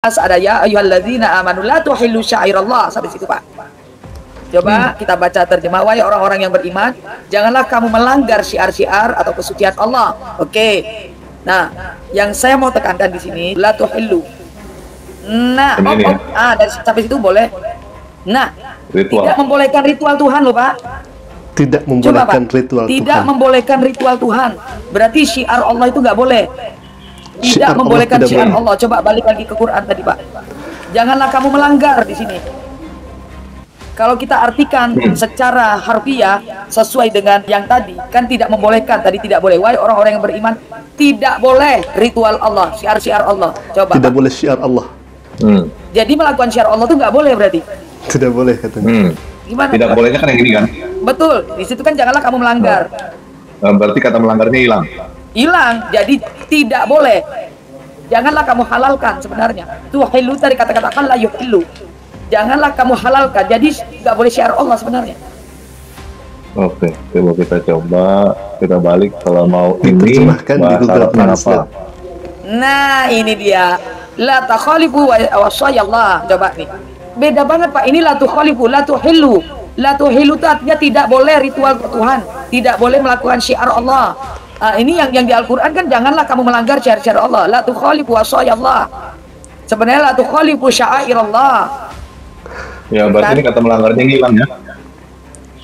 ada ya ayyuhalladzina amanu la tuhillu syairallah, sampai situ Pak. Coba kita baca terjemah, wahai orang-orang yang beriman, janganlah kamu melanggar syiar-syiar atau kesucian Allah. Oke. Nah, yang saya mau tekankan di sini la tuhillu. Nah, dari sampai situ boleh. Nah, ritual. Tidak membolehkan ritual Tuhan loh Pak. Tidak membolehkan ritual Tuhan. Tidak membolehkan ritual Tuhan. Berarti syiar Allah itu nggak boleh. Tidak membolehkan syiar Allah. Coba balik lagi ke Quran tadi Pak. Janganlah kamu melanggar di sini. Kalau kita artikan secara harfiah sesuai dengan yang tadi, kan tidak membolehkan. Tadi tidak boleh. Wahai orang-orang yang beriman, tidak boleh ritual Allah, syiar-syiar Allah. Coba. Tidak boleh syiar Allah. Jadi melakukan syiar Allah itu nggak boleh berarti. Tidak boleh katanya. Gimana? Tidak bolehnya kan yang ini kan? Betul. Di situ kan janganlah kamu melanggar. Berarti kata melanggarnya hilang. Hilang, jadi tidak boleh. Janganlah kamu halalkan sebenarnya. Tuhillu dari kata-kata halal yuhillu. Janganlah kamu halalkan, jadi nggak boleh syiar Allah sebenarnya. Oke, coba kita coba, kita balik kalau mau ini bahasa Arabnya apa? Nah, ini dia. La takhalifu wasayallah. Coba nih. Beda banget Pak. Ini la tukhalifu, la tuhillu. La tuhillu itu artinya tidak boleh ritual Tuhan, tidak boleh melakukan syiar Allah. Ini yang di Al-Quran kan, janganlah kamu melanggar syiar-syiar Allah. La tukhalifu wasayallah. Sebenarnya la tukhalifu syairallah. Ya berarti ini kata melanggarnya hilang ya.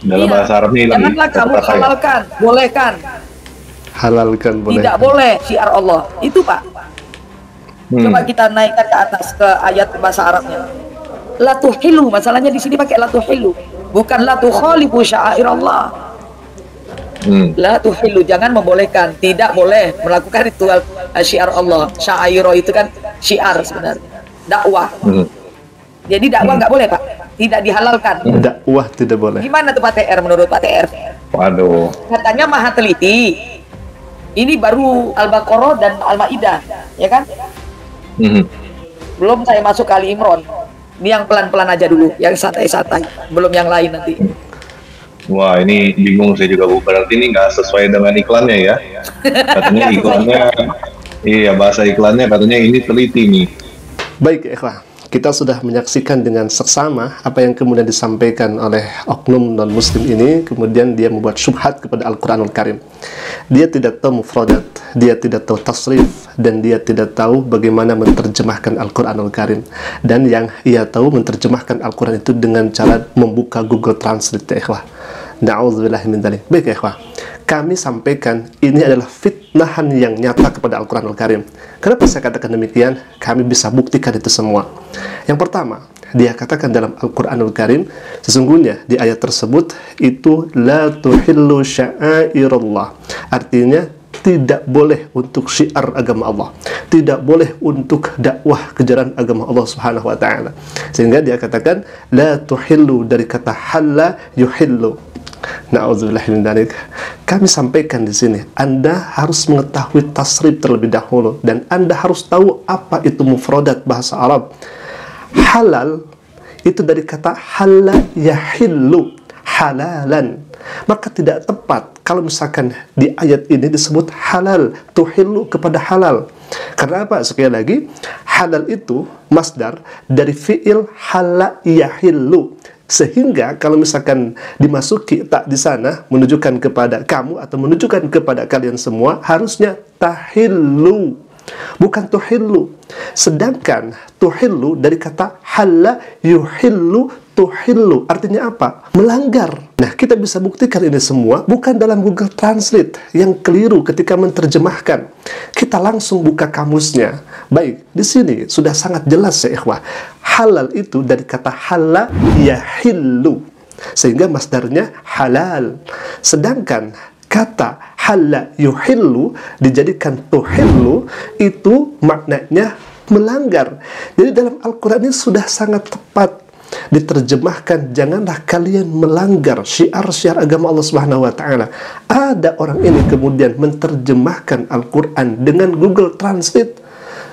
Dalam bahasa Arabnya hilang. Janganlah kamu halalkan, bolehkan. Halalkan boleh. Tidak boleh syiar Allah. Itu Pak. Coba kita naikkan ke atas ke ayat bahasa Arabnya. La tuhillu, masalahnya di sini pakai la tuhillu, bukan la tukhalifu syairallah. La tuhillu, jangan membolehkan, tidak boleh melakukan ritual syiar Allah. Syairo itu kan syiar sebenarnya, dakwah. Jadi dakwah nggak boleh Pak, tidak dihalalkan. Dakwah tidak boleh. Gimana tuh Pak TR, menurut Pak TR? Waduh. Katanya maha teliti. Ini baru Al-Baqarah dan Al-Maidah, ya kan? Belum saya masuk ke Ali Imran. Ini yang pelan-pelan aja dulu, yang santai-santai, belum yang lain nanti. Wah, ini bingung saya juga Bu. Berarti ini nggak sesuai dengan iklannya ya? Katanya iklannya, iya bahasa iklannya katanya ini teliti nih. Baik ikhwah, kita sudah menyaksikan dengan seksama apa yang kemudian disampaikan oleh oknum non-muslim ini. Kemudian dia membuat syubhat kepada Al-Quranul Karim. Dia tidak tahu mufradat, dia tidak tahu tasrif, dan dia tidak tahu bagaimana menerjemahkan Al-Quranul Karim. Dan yang ia tahu menerjemahkan Al-Quran itu dengan cara membuka Google Translate ya ikhwah. Na'udzubillah min dzalik. Baik ya ikhwah, kami sampaikan ini adalah fitnahan yang nyata kepada Al-Quranul Karim. Kenapa saya katakan demikian? Kami bisa buktikan itu semua. Yang pertama, dia katakan dalam Al-Quranul Karim, sesungguhnya di ayat tersebut itu la tuhillu sya'airallah. Artinya tidak boleh untuk syiar agama Allah, tidak boleh untuk dakwah kejaran agama Allah Subhanahu wa taala. Sehingga dia katakan la tuhillu dari kata halla yuhillu. Na'udzubillah min dzalik. Kami sampaikan di sini, Anda harus mengetahui tasrif terlebih dahulu, dan Anda harus tahu apa itu mufradat bahasa Arab. Halal itu dari kata halla yahillu, halalan. Maka tidak tepat kalau misalkan di ayat ini disebut halal, tuhillu kepada halal. Karena apa? Sekali lagi, halal itu masdar dari fi'il halla yahillu. Sehingga kalau misalkan dimasuki tak di sana menunjukkan kepada kamu atau menunjukkan kepada kalian semua, harusnya tahillu, bukan tuhillu. Sedangkan tuhillu dari kata halla yuhillu, tuhillu artinya apa? Melanggar. Nah, kita bisa buktikan ini semua bukan dalam Google Translate yang keliru ketika menerjemahkan. Kita langsung buka kamusnya. Baik, di sini sudah sangat jelas ya ikhwah. Halal itu dari kata halla yahillu, sehingga masdarnya halal. Sedangkan kata halla yuhillu dijadikan tuhillu, itu maknanya melanggar. Jadi dalam Al-Quran ini sudah sangat tepat diterjemahkan, janganlah kalian melanggar syiar-syiar agama Allah Subhanahu wa taala. Ada orang ini kemudian menerjemahkan Al-Quran dengan Google Translate.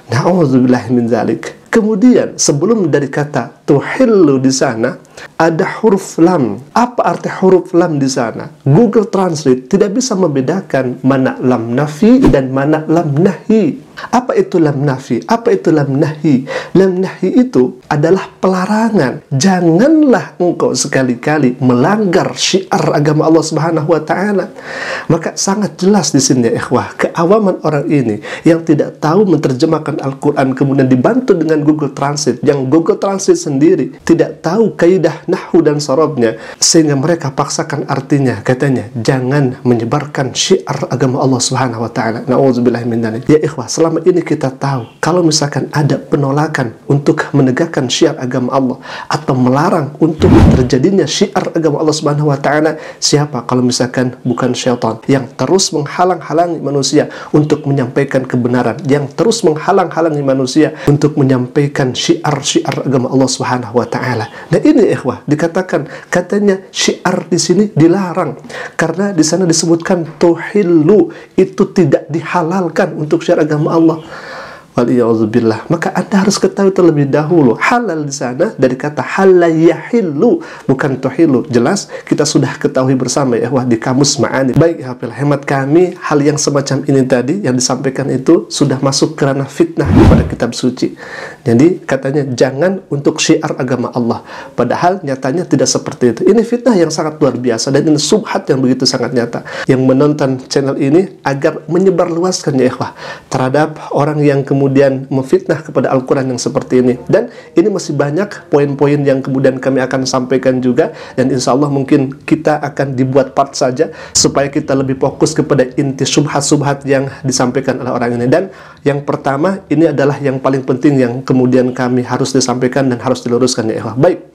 Na'udzubillah min dzalik. Kemudian sebelum dari kata tuhillu di sana ada huruf lam. Apa arti huruf lam di sana? Google Translate tidak bisa membedakan mana lam nafi dan mana lam nahi. Apa itu lam nafi? Apa itu lam nahi? Lam nahi itu adalah pelarangan. Janganlah engkau sekali-kali melanggar syiar agama Allah Subhanahu wa taala. Maka sangat jelas di sini ya ikhwah, keawaman orang ini yang tidak tahu menerjemahkan Al-Qur'an kemudian dibantu dengan Google Translate, yang Google Translate sendiri tidak tahu kaidah nahwu dan sorobnya, sehingga mereka paksakan artinya. Katanya, jangan menyebarkan syiar agama Allah Subhanahu wa taala. Nauzubillahi min dzalik. Ya ikhwah, selama ini kita tahu kalau misalkan ada penolakan untuk menegakkan syiar agama Allah atau melarang untuk terjadinya syiar agama Allah Subhanahu wa taala, siapa kalau misalkan bukan syaitan yang terus menghalang-halangi manusia untuk menyampaikan kebenaran, yang terus menghalang-halangi manusia untuk menyampaikan syiar-syiar agama Allah Subhanahu wa taala. Nah, ini ikhwah dikatakan, katanya syiar di sini dilarang karena di sana disebutkan tuhillu, itu tidak dihalalkan untuk syiar agama Allah. Waliyahzubillah. Maka Anda harus ketahui terlebih dahulu, halal di sana dari kata halayahillu, bukan tuhillu. Jelas kita sudah ketahui bersama ya, wah, di kamus ma'ani. Baik hafil, hemat kami, hal yang semacam ini tadi yang disampaikan itu sudah masuk kerana fitnah kepada kitab suci. Jadi katanya jangan untuk syiar agama Allah, padahal nyatanya tidak seperti itu. Ini fitnah yang sangat luar biasa dan ini subhat yang begitu sangat nyata. Yang menonton channel ini agar menyebarluaskan ya ikhwah terhadap orang yang kemudian memfitnah kepada Al-Quran yang seperti ini. Dan ini masih banyak poin-poin yang kemudian kami akan sampaikan juga, dan insya Allah mungkin kita akan dibuat part saja supaya kita lebih fokus kepada inti subhat-subhat yang disampaikan oleh orang ini. Dan yang pertama, ini adalah yang paling penting yang kemudian kami harus disampaikan dan harus diluruskan ya ikhwah. Baik,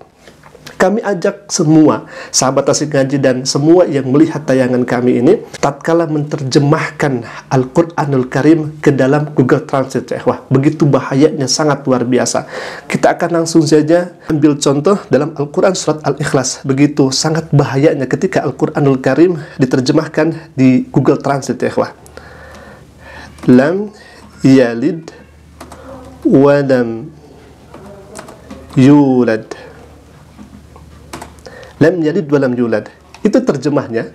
kami ajak semua sahabat Asik Ngaji dan semua yang melihat tayangan kami ini, tatkala menerjemahkan Al-Quranul Karim ke dalam Google Translate ya ikhwah, begitu bahayanya, sangat luar biasa. Kita akan langsung saja ambil contoh dalam Al-Quran surat Al-Ikhlas. Begitu sangat bahayanya ketika Al-Quranul Karim diterjemahkan di Google Translate ya ikhwah. Lam yalid walam yulad. Lam yalid walam yulad, itu terjemahnya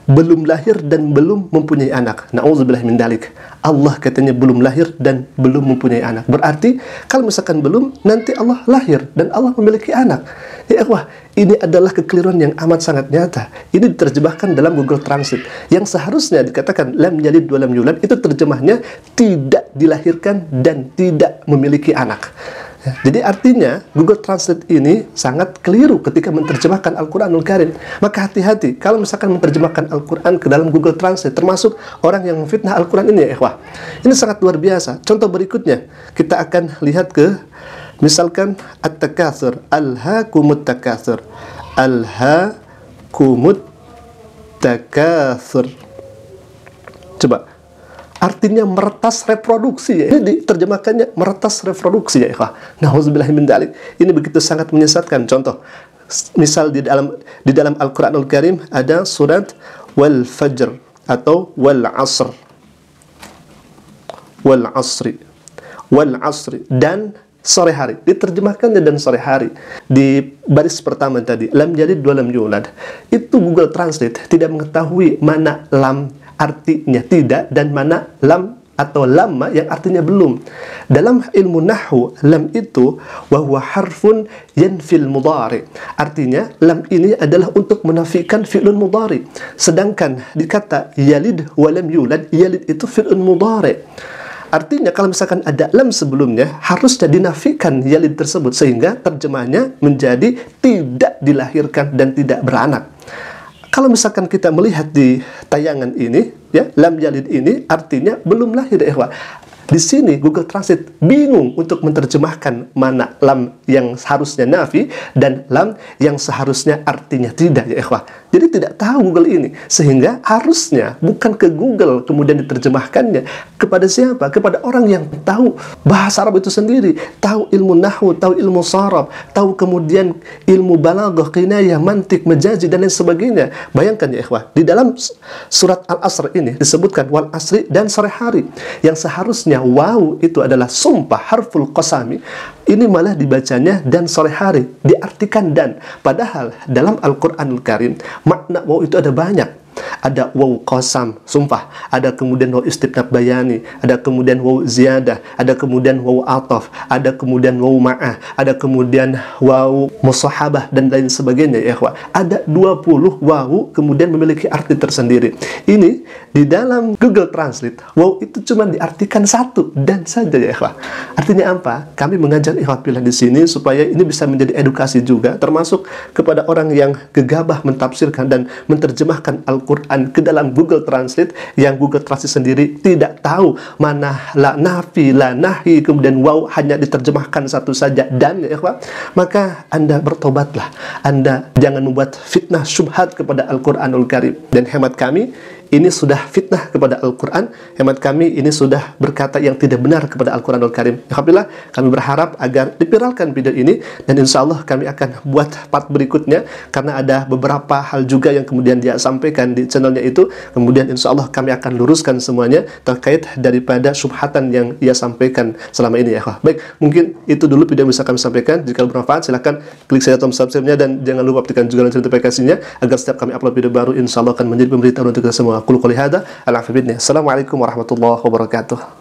belum lahir dan belum mempunyai anak. Nauzubillah min dalik. Allah katanya belum lahir dan belum mempunyai anak. Berarti kalau misalkan belum, nanti Allah lahir dan Allah memiliki anak. Ya ikhwah, ini adalah kekeliruan yang amat sangat nyata. Ini diterjemahkan dalam Google Translate. Yang seharusnya dikatakan lam yalid walam yulad, itu terjemahnya tidak dilahirkan dan tidak memiliki anak. Jadi artinya Google Translate ini sangat keliru ketika menerjemahkan Al-Quranul Karim. Maka hati-hati kalau misalkan menerjemahkan Al-Quran ke dalam Google Translate, termasuk orang yang memfitnah Al-Quran ini ya ikhwah. Ini sangat luar biasa. Contoh berikutnya, kita akan lihat ke misalkan At-Takatsur, Alhaakumut Takatsur, Alhaakumut Takatsur. Coba, artinya meretas reproduksi ya. Ini diterjemahkannya meretas reproduksi ya ikhwah. Nauzubillahi min dzalik. Ini begitu sangat menyesatkan. Contoh, misal di dalam Al-Qur'anul Karim ada surat wal fajr atau wal asr. Wal asri. Wal asri dan sore hari. Diterjemahkannya dan sore hari. Di baris pertama tadi, lam yalid walam yulad. Itu Google Translate tidak mengetahui mana lam artinya tidak dan mana lam atau lamma yang artinya belum. Dalam ilmu nahwu, lam itu wahwa harfun yanfil mudhari. Artinya lam ini adalah untuk menafikan fi'lun mudhari. Sedangkan dikata yalid walam yulad, yalid itu fi'lun mudhari. Artinya kalau misalkan ada lam sebelumnya, harusnya dinafikan yalid tersebut, sehingga terjemahnya menjadi tidak dilahirkan dan tidak beranak. Kalau misalkan kita melihat di tayangan ini, ya, lam yalid ini artinya belum lahir ya ikhwah. Di sini Google Translate bingung untuk menerjemahkan mana lam yang seharusnya nafi dan lam yang seharusnya artinya tidak ya ikhwah. Jadi tidak tahu Google ini, sehingga harusnya bukan ke Google kemudian diterjemahkannya. Kepada siapa? Kepada orang yang tahu bahasa Arab itu sendiri, tahu ilmu nahwu, tahu ilmu saraf, tahu kemudian ilmu balaghah, qinayah, mantik, majazi dan lain sebagainya. Bayangkan ya ikhwah, di dalam surat Al-Asr ini disebutkan wal asri dan sore hari, yang seharusnya waw itu adalah sumpah, harful qasami, ini malah dibacanya dan sore hari, diartikan dan. Padahal dalam Al-Quranul Karim makna waw itu ada banyak. ada waw qasam, sumpah, ada kemudian waw istifnaf bayani, ada kemudian waw ziyadah, ada kemudian waw ataf, ada kemudian waw ma'ah, ada kemudian waw musahabah dan lain sebagainya ya ikhwah. Ada 20 waw kemudian memiliki arti tersendiri. Ini di dalam Google Translate waw itu cuma diartikan satu dan saja ya ikhwah. Artinya apa? Kami mengajak ikhwah pilih di sini supaya ini bisa menjadi edukasi juga, termasuk kepada orang yang gegabah mentafsirkan dan menerjemahkan Al-Quran ke dalam Google Translate, yang Google Translate sendiri tidak tahu mana la nafi, la nahi, kemudian waw hanya diterjemahkan satu saja dan ya ikhwah. Maka Anda bertobatlah, Anda jangan membuat fitnah syubhat kepada Al-Quranul Karim. Dan hemat kami, ini sudah fitnah kepada Al-Quran. Hemat kami, ini sudah berkata yang tidak benar kepada Al-Quranul Karim. Alhamdulillah, kami berharap agar dipiralkan video ini, dan insya Allah kami akan buat part berikutnya, karena ada beberapa hal juga yang kemudian dia sampaikan di channelnya itu. Kemudian insya Allah kami akan luruskan semuanya terkait daripada syubhatan yang ia sampaikan selama ini ya. Baik, mungkin itu dulu video yang bisa kami sampaikan. Jika bermanfaat, silahkan klik saja tombol subscribe-nya, dan jangan lupa aktifkan juga lonceng notifikasinya agar setiap kami upload video baru, insya Allah akan menjadi pemberitahuan untuk kita semua. Assalamualaikum warahmatullahi wabarakatuh.